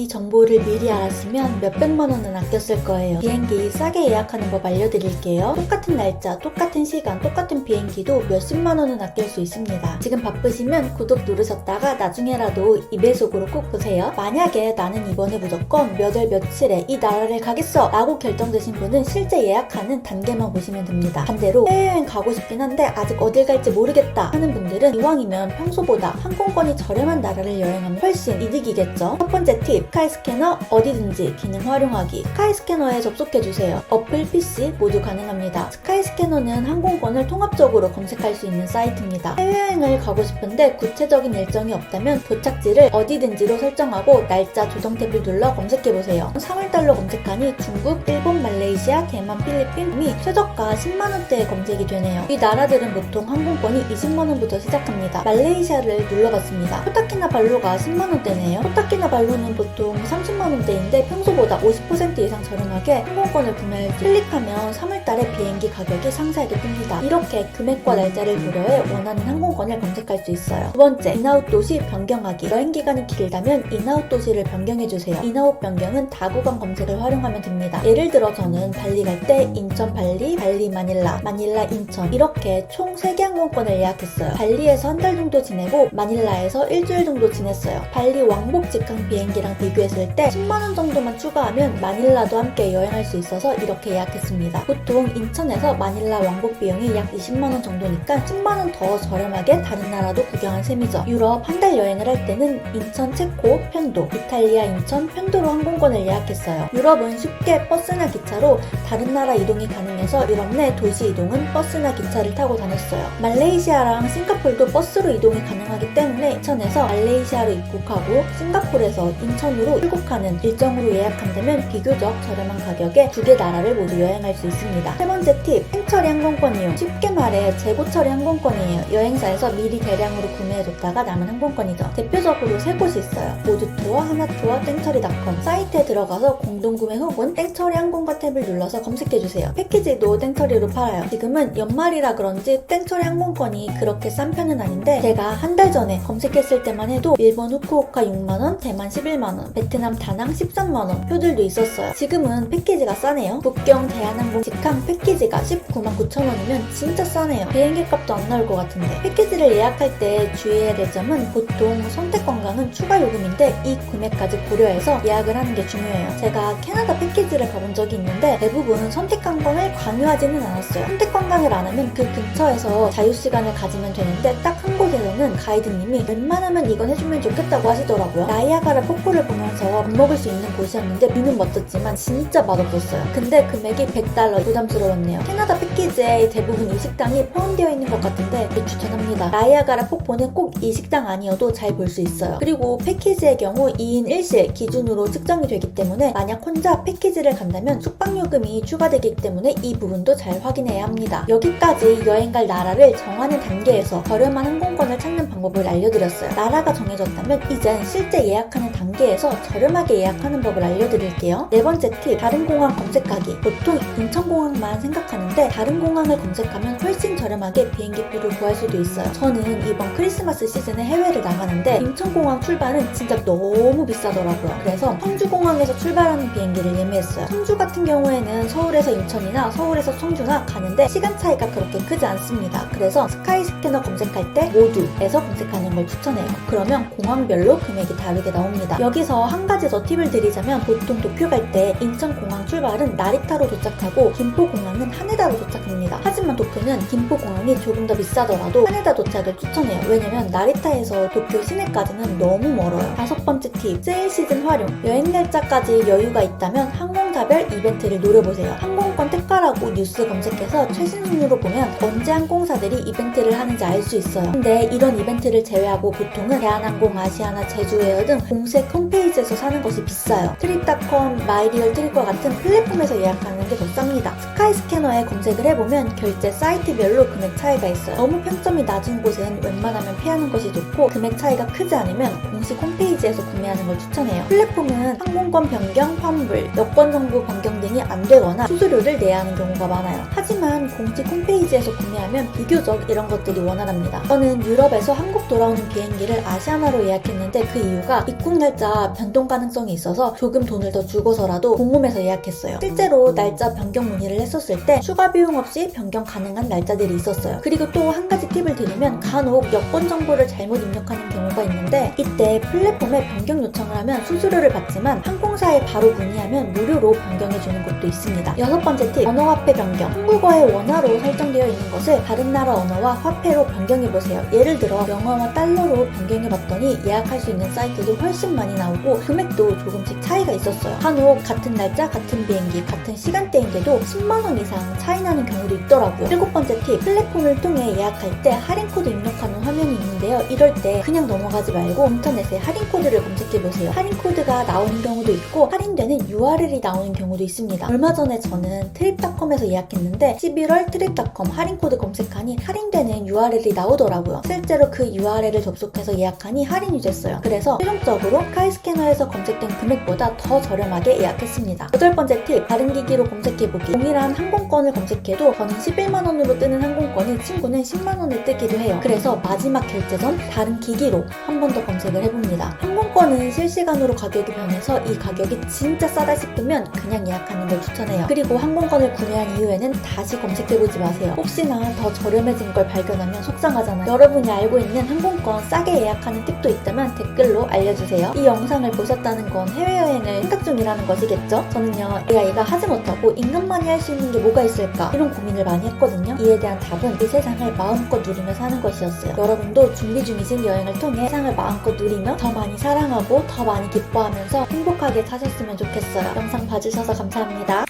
이 정보를 미리 알았으면 몇백만 원은 아꼈을 거예요. 비행기 싸게 예약하는 법 알려드릴게요. 똑같은 날짜, 똑같은 시간, 똑같은 비행기도 몇십만 원은 아낄 수 있습니다. 지금 바쁘시면 구독 누르셨다가 나중에라도 2배속으로 꼭 보세요. 만약에 나는 이번에 무조건 몇 월 며칠에 이 나라를 가겠어 라고 결정되신 분은 실제 예약하는 단계만 보시면 됩니다. 반대로 해외여행 가고 싶긴 한데 아직 어딜 갈지 모르겠다 하는 분들은 이왕이면 평소보다 항공권이 저렴한 나라를 여행하면 훨씬 이득이겠죠. 첫 번째 팁, 스카이스캐너 어디든지 기능 활용하기. 스카이스캐너에 접속해주세요. 어플, PC 모두 가능합니다. 스카이스캐너는 항공권을 통합적으로 검색할 수 있는 사이트입니다. 해외여행을 가고 싶은데 구체적인 일정이 없다면 도착지를 어디든지로 설정하고 날짜 조정 탭을 눌러 검색해보세요. 3월달로 검색하니 중국, 일본, 말레이시아, 대만, 필리핀 미 최저가 10만원대에 검색이 되네요. 이 나라들은 보통 항공권이 20만원부터 시작합니다. 말레이시아를 눌러봤습니다. 코타키나발루가 10만원대네요. 코타키나발루는 보통 30만원대인데 평소보다 50% 이상 저렴하게 항공권을 구매할 때 클릭하면 3월달에 비행기 가격이 상세하게 뜹니다. 이렇게 금액과 날짜를 고려해 원하는 항공권을 검색할 수 있어요. 두 번째, 인아웃 도시 변경하기. 여행 기간이 길다면 인아웃 도시를 변경해주세요. 인아웃 변경은 다구간 검색을 활용하면 됩니다. 예를 들어 저는 발리 갈 때 인천 발리, 발리 마닐라, 마닐라 인천 이렇게 총 3개 항공권을 예약했어요. 발리에서 한 달 정도 지내고 마닐라에서 일주일 정도 지냈어요. 발리 왕복 직항 비행기랑 비교했을 때 10만원 정도만 추가하면 마닐라도 함께 여행할 수 있어서 이렇게 예약했습니다. 보통 인천에서 마닐라 왕복 비용이 약 20만원 정도니까 10만원 더 저렴하게 다른 나라도 구경한 셈이죠. 유럽 한 달 여행을 할 때는 인천 체코, 편도, 이탈리아 인천, 편도로 항공권을 예약했어요. 유럽은 쉽게 버스나 기차로 다른 나라 이동이 가능해서 유럽 내 도시 이동은 버스나 기차를 타고 다녔어요. 말레이시아랑 싱가포르도 버스로 이동이 가능하기 때문에 인천에서 말레이시아로 입국하고 싱가포르에서 인천으로 출국하는 일정으로 예약한다면 비교적 저렴한 가격에 두 개 나라를 모두 여행할 수 있습니다. 세 번째 팁, 땡처리 항공권 이용. 쉽게 말해 재고처리 항공권이에요. 여행사에서 미리 대량으로 구매해뒀다가 남은 항공권이죠. 대표적으로 세 곳이 있어요. 모두투어, 하나투어, 땡처리닷컴. 사이트에 들어가서 공동구매 혹은 땡처리 항공과 탭을 눌러서 검색해주세요. 패키지도 땡처리로 팔아요. 지금은 연말이라 그런지 땡처리 항공권이 그렇게 싼 편은 아닌데 제가 한 달 전에 검색했을 때만 해도 일본 후쿠오카 6만원, 대만 11만원, 베트남 다낭 13만원 표들도 있었어요. 지금은 패키지가 싸네요. 북경 대한항공 직항 패키지가 19만 9천원이면 진짜 싸네요. 비행기 값도 안 나올 것 같은데. 패키지를 예약할 때 주의해야 될 점은 보통 선택관광은 추가 요금인데 이 금액까지 고려해서 예약을 하는 게 중요해요. 제가 캐나다 패키지를 가본 적이 있는데 대부분 선택관광을 강요하지는 않았어요. 선택관광을 안 하면 그 근처에서 자유시간을 가지면 되는데 딱 한 곳에서는 가이드님이 웬만하면 이건 해주면 좋겠다고 하시더라고요. 나이아가라 폭포를 보면서 밥 먹을 수 있는 곳이었는데 뷰는 멋졌지만 진짜 맛없었어요. 근데 금액이 $100 부담스러웠네요. 캐나다 패키지에 대부분 이 식당이 포함되어 있는 것 같은데 추천합니다. 나이아가라 폭포는 꼭 이 식당 아니어도 잘 볼 수 있어요. 그리고 패키지의 경우 2인 1실 기준으로 측정이 되기 때문에 만약 혼자 패키지를 간다면 숙박요금이 추가되기 때문에 이 부분도 잘 확인해야 합니다. 여기까지 여행 갈 나라를 정하는 단계에서 저렴한 항공권을 찾는 방법을 알려드렸어요. 나라가 정해졌다면 이젠 실제 예약하는 단계에서 저렴하게 예약하는 법을 알려드릴게요. 네 번째 팁, 다른 공항 검색하기. 보통 인천공항만 생각하는데 다른 공항을 검색하면 훨씬 저렴하게 비행기표를 구할 수도 있어요. 저는 이번 크리스마스 시즌에 해외를 나가는데 인천공항 출발은 진짜 너무 비싸더라고요. 그래서 청주공항에서 출발하는 비행기를 예매했어요. 청주 같은 경우에는 서울에서 인천이나 서울에서 청주나 가는데 시간 차이가 그렇게 크지 않습니다. 그래서 스카이스캐너 검색할 때 모두에서 검색하는 걸 추천해요. 그러면 공항별로 금액이 다르게 나옵니다. 여기서 한 가지 더 팁을 드리자면 보통 도쿄 갈 때 인천공항 출발은 나리타로 도착하고 김포공항은 하네다로 도착합니다. 하지만 도쿄는 김포공항이 조금 더 비싸더라도 하네다 도착을 추천해요. 왜냐면 나리타에서 도쿄 시내까지는 너무 멀어요. 다섯 번째 팁, 세일 시즌 활용. 여행 날짜까지 여유가 있다면 항공사별 이벤트를 노려보세요. 항공권 특가라고 뉴스 검색해서 최신 순으로 보면 언제 항공사들이 이벤트를 하는지 알 수 있어요. 근데 이런 이벤트를 제외하고 보통은 대한항공, 아시아나, 제주에어 등 공식 홈페이지에서 사는 것이 비싸요. 트립닷컴, 마이리얼 트립과 같은 플랫폼에서 예약하는 게 더 쌉니다. 스카이스캐너에 검색을 해보면 결제 사이트별로 금액 차이가 있어요. 너무 평점이 낮은 곳은 웬만하면 피하는 것이 좋고 금액 차이가 크지 않으면 공식 홈페이지에서 구매하는 걸 추천해요. 플랫폼은 항공권 변경, 환불, 여권 정보 변경 등이 안 되거나 수수료를 내야 하는 경우가 많아요. 하지만 공식 홈페이지에서 구매하면 비교적 이런 것들이 원활합니다. 저는 유럽에서 한국 돌아오는 비행기를 아시아나로 예약했는데 그 이유가 입국 날짜 날짜 변동 가능성이 있어서 조금 돈을 더 주고서라도 본mom에서 예약했어요. 실제로 날짜 변경 문의를 했었을 때 추가 비용 없이 변경 가능한 날짜들이 있었어요. 그리고 또 한 가지 팁을 드리면 간혹 여권 정보를 잘못 입력하는 경우가 있는데 이때 플랫폼에 변경 요청을 하면 수수료를 받지만 항공사에 바로 문의하면 무료로 변경해주는 곳도 있습니다. 6번째 팁, 언어 화폐 변경. 한국어의 원화로 설정되어 있는 것을 다른 나라 언어와 화폐로 변경해보세요. 예를 들어 영어와 달러로 변경해봤더니 예약할 수 있는 사이트도 훨씬 많이 나오고 금액도 조금씩 차이가 있었어요. 간혹 같은 날짜, 같은 비행기, 같은 시간대인데도 10만원 이상 차이 나는 경우도 있더라고요. 7번째 팁, 플랫폼을 통해 예약할 때 할인 코드 입력하는 화면이 있는데요. 이럴 때 그냥 넘어가지 말고 인터넷에 할인 코드를 검색해보세요. 할인 코드가 나오는 경우도 있고 할인되는 URL이 나오는 경우도 있습니다. 얼마 전에 저는 트립닷컴에서 예약했는데 11월 트립닷컴 할인 코드 검색하니 할인되는 URL이 나오더라고요. 실제로 그 URL을 접속해서 예약하니 할인이 됐어요. 그래서 최종적으로 스카이스캐너에서 검색된 금액보다 더 저렴하게 예약했습니다. 8번째 팁, 다른 기기로 검색해보기. 동일한 항공권을 검색해도 저는 11만원으로 뜨는 항공권이 친구는 10만원을 뜨기도 해요. 그래서 마지막 결제 전 다른 기기로 한 번 더 검색을 해봅니다. 항공권은 실시간으로 가격이 변해서 이 가격이 진짜 싸다 싶으면 그냥 예약하는 걸 추천해요. 그리고 항공권을 구매한 이후에는 다시 검색해보지 마세요. 혹시나 더 저렴해진 걸 발견하면 속상하잖아요. 여러분이 알고 있는 항공권 싸게 예약하는 팁도 있다면 댓글로 알려주세요. 이 영상을 보셨다는 건 해외여행을 생각 중이라는 것이겠죠? 저는요, AI가 하지 못하고 인간만이 할 수 있는 게 뭐가 있을까? 이런 고민을 많이 했거든요. 이에 대한 답은 이 세상을 마음껏 누리며 사는 것이었어요. 여러분도 준비 중이신 여행을 통해 세상을 마음껏 누리며 더 많이 사랑하고 더 많이 기뻐하면서 행복하게 사셨으면 좋겠어요. 영상 봐주셔서 감사합니다.